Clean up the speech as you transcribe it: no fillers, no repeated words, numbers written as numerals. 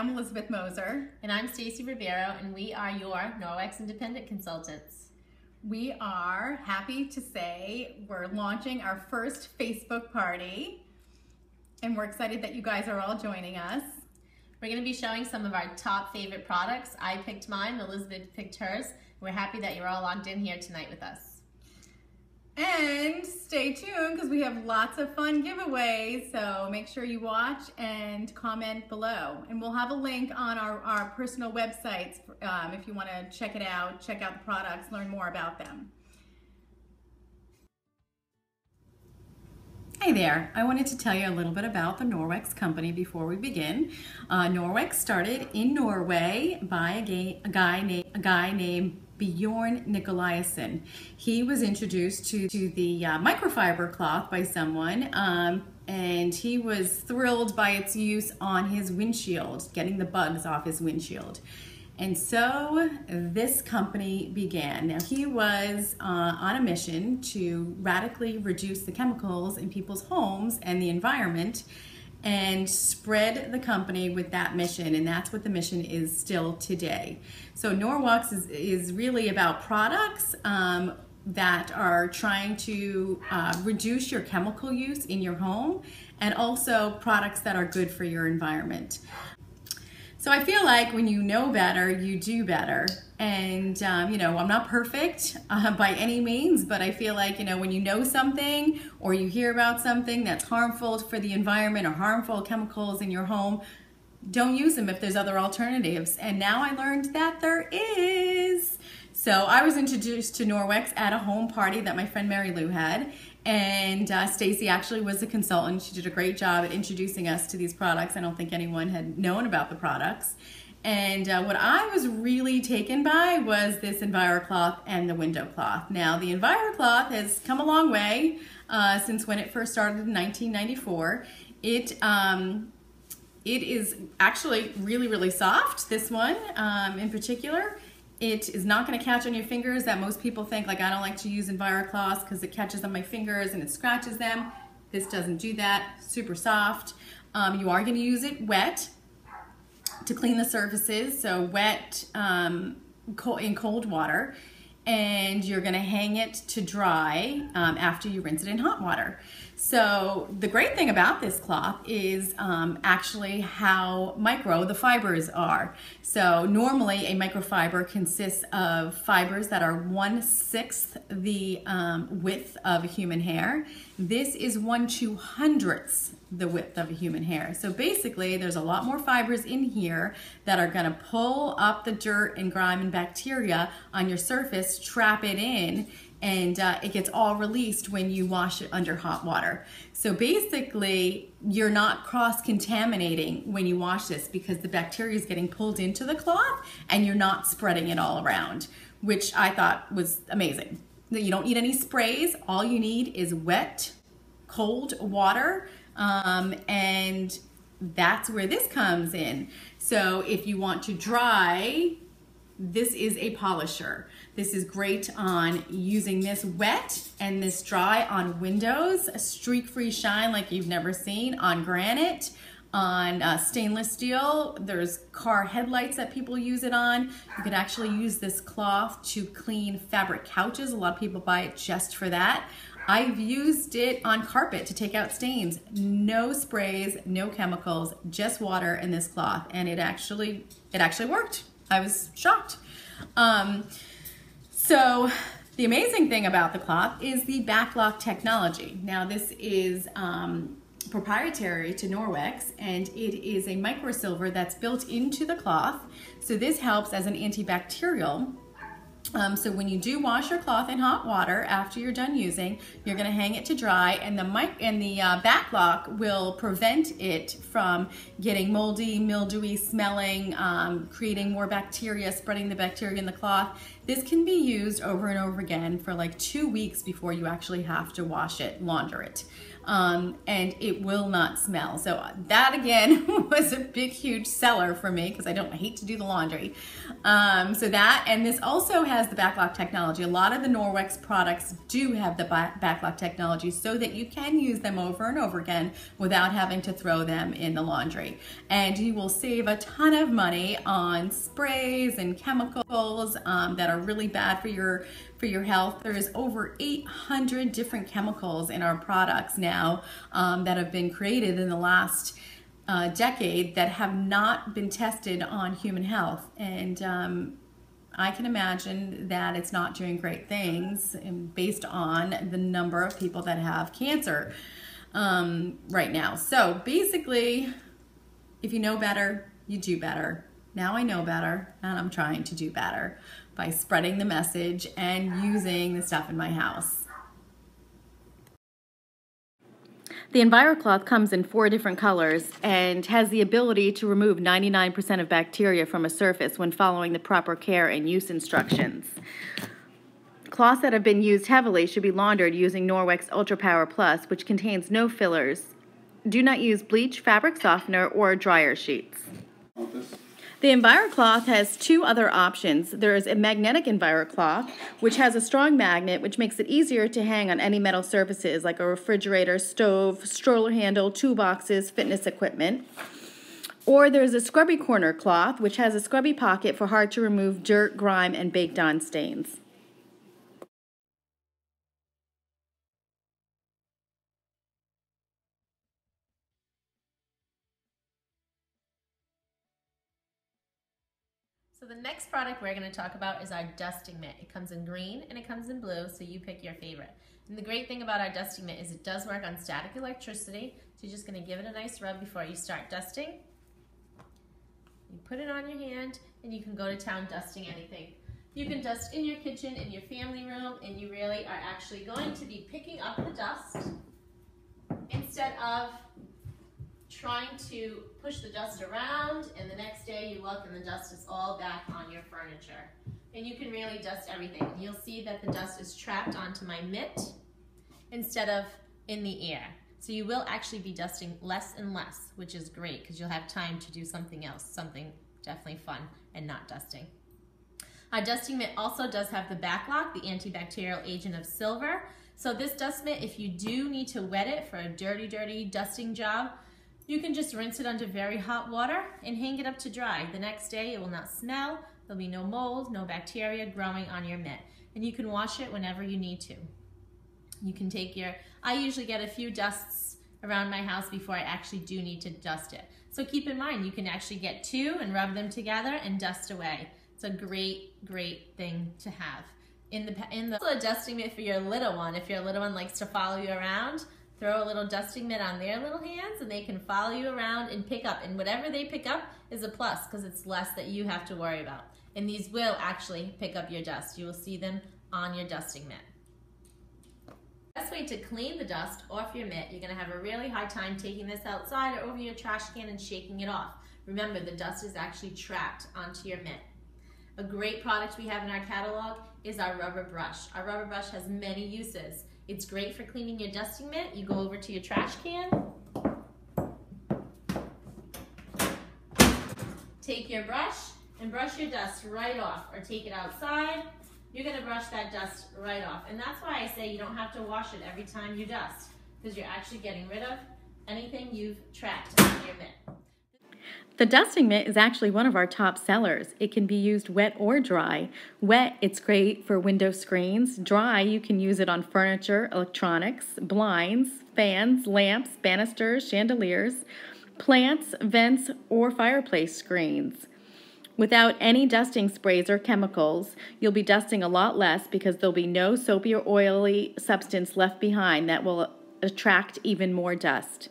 I'm Elizabeth Moser. And I'm Stacy Ribeiro, and we are your Norwex Independent Consultants. We are happy to say we're launching our first Facebook party, and we're excited that you guys are all joining us. We're going to be showing some of our top favorite products. I picked mine, Elizabeth picked hers. We're happy that you're all logged in here tonight with us. And stay tuned because we have lots of fun giveaways, so make sure you watch and comment below. And we'll have a link on our personal websites if you want to check it out, check out the products, learn more about them. Hey there, I wanted to tell you a little bit about the Norwex company before we begin. Norwex started in Norway by a guy named Bjorn Nikolaisen. He was introduced to the microfiber cloth by someone, and he was thrilled by its use on his windshield, getting the bugs off his windshield. And so this company began. Now he was on a mission to radically reduce the chemicals in people's homes and the environment, and spread the company with that mission, and that's what the mission is still today. So Norwex is really about products that are trying to reduce your chemical use in your home, and also products that are good for your environment. So I feel like when you know better, you do better. And you know, I'm not perfect by any means, but I feel like, you know, when you know something or you hear about something that's harmful for the environment or harmful chemicals in your home, don't use them if there's other alternatives. And now I learned that there is. So I was introduced to Norwex at a home party that my friend Mary Lou had. And Stacy actually was the consultant. She did a great job at introducing us to these products. I don't think anyone had known about the products. And what I was really taken by was this EnviroCloth and the window cloth. Now the EnviroCloth has come a long way since when it first started in 1994. It is actually really, really soft, this one in particular. It is not going to catch on your fingers that most people think, like, I don't like to use EnviroCloth because it catches on my fingers and it scratches them. This doesn't do that. Super soft. You are going to use it wet to clean the surfaces, so wet in cold water, and you're going to hang it to dry after you rinse it in hot water. So the great thing about this cloth is actually how micro the fibers are. So normally a microfiber consists of fibers that are 1/6 the width of a human hair. This is 1/200 the width of a human hair. So basically there's a lot more fibers in here that are going to pull up the dirt and grime and bacteria on your surface, trap it in, and it gets all released when you wash it under hot water. So basically you're not cross-contaminating when you wash this because the bacteria is getting pulled into the cloth and you're not spreading it all around, which I thought was amazing. You don't need any sprays. All you need is wet, cold water, and that's where this comes in. So if you want to dry, this is a polisher. This is great on using this wet and this dry on windows, a streak-free shine like you've never seen, on granite, on stainless steel. There's car headlights that people use it on. You could actually use this cloth to clean fabric couches. A lot of people buy it just for that. I've used it on carpet to take out stains. No sprays, no chemicals, just water in this cloth, and it actually worked. I was shocked. So the amazing thing about the cloth is the backlock technology. Now this is proprietary to Norwex, and it is a microsilver that's built into the cloth. So this helps as an antibacterial. So when you do wash your cloth in hot water after you're done using, you're going to hang it to dry, and the backlock will prevent it from getting moldy, mildewy, smelling, creating more bacteria, spreading the bacteria in the cloth. This can be used over and over again for like 2 weeks before you actually have to wash it, launder it. and it will not smell. So that again was a big, huge seller for me because I hate to do the laundry. So that, and this also has the backlock technology. A lot of the Norwex products do have the backlock technology so that you can use them over and over again without having to throw them in the laundry. And you will save a ton of money on sprays and chemicals that are really bad for your health. There's over 800 different chemicals in our products now that have been created in the last decade that have not been tested on human health. And I can imagine that it's not doing great things based on the number of people that have cancer right now. So basically, if you know better, you do better. Now I know better, and I'm trying to do better by spreading the message and using the stuff in my house. The EnviroCloth comes in 4 different colors and has the ability to remove 99% of bacteria from a surface when following the proper care and use instructions. Cloths that have been used heavily should be laundered using Norwex Ultra Power Plus, which contains no fillers. Do not use bleach, fabric softener, or dryer sheets. The EnviroCloth has 2 other options. There is a magnetic EnviroCloth, which has a strong magnet, which makes it easier to hang on any metal surfaces like a refrigerator, stove, stroller handle, toolboxes, fitness equipment. Or there's a scrubby corner cloth, which has a scrubby pocket for hard to remove dirt, grime, and baked on stains. So the next product we're going to talk about is our dusting mitt. It comes in green and it comes in blue, so you pick your favorite. And the great thing about our dusting mitt is it does work on static electricity, so you're just going to give it a nice rub before you start dusting. You put it on your hand and you can go to town dusting anything. You can dust in your kitchen, in your family room, and you really are actually going to be picking up the dust instead of trying to push the dust around, and the next day you look and the dust is all back on your furniture. And you can really dust everything. You'll see that the dust is trapped onto my mitt instead of in the air. So you will actually be dusting less and less, which is great because you'll have time to do something else, something definitely fun and not dusting. Our dusting mitt also does have the backlock, the antibacterial agent of silver. So this dust mitt, if you do need to wet it for a dirty, dirty dusting job, you can just rinse it under very hot water and hang it up to dry. The next day it will not smell, there'll be no mold, no bacteria growing on your mitt. And you can wash it whenever you need to. You can take I usually get a few dusts around my house before I actually do need to dust it. So keep in mind, you can actually get 2 and rub them together and dust away. It's a great, great thing to have. Also a dusting mitt for your little one. If your little one likes to follow you around, throw a little dusting mitt on their little hands and they can follow you around and pick up. And whatever they pick up is a plus because it's less that you have to worry about. And these will actually pick up your dust. You will see them on your dusting mitt. The best way to clean the dust off your mitt, you're going to have a really hard time taking this outside or over your trash can and shaking it off. Remember, the dust is actually trapped onto your mitt. A great product we have in our catalog is our rubber brush. Our rubber brush has many uses. It's great for cleaning your dusting mitt. You go over to your trash can, take your brush and brush your dust right off, or take it outside. You're going to brush that dust right off. And that's why I say you don't have to wash it every time you dust, because you're actually getting rid of anything you've trapped on your mitt. The dusting mitt is actually one of our top sellers. It can be used wet or dry. Wet, it's great for window screens. Dry, you can use it on furniture, electronics, blinds, fans, lamps, banisters, chandeliers, plants, vents, or fireplace screens. Without any dusting sprays or chemicals, you'll be dusting a lot less because there'll be no soapy or oily substance left behind that will attract even more dust.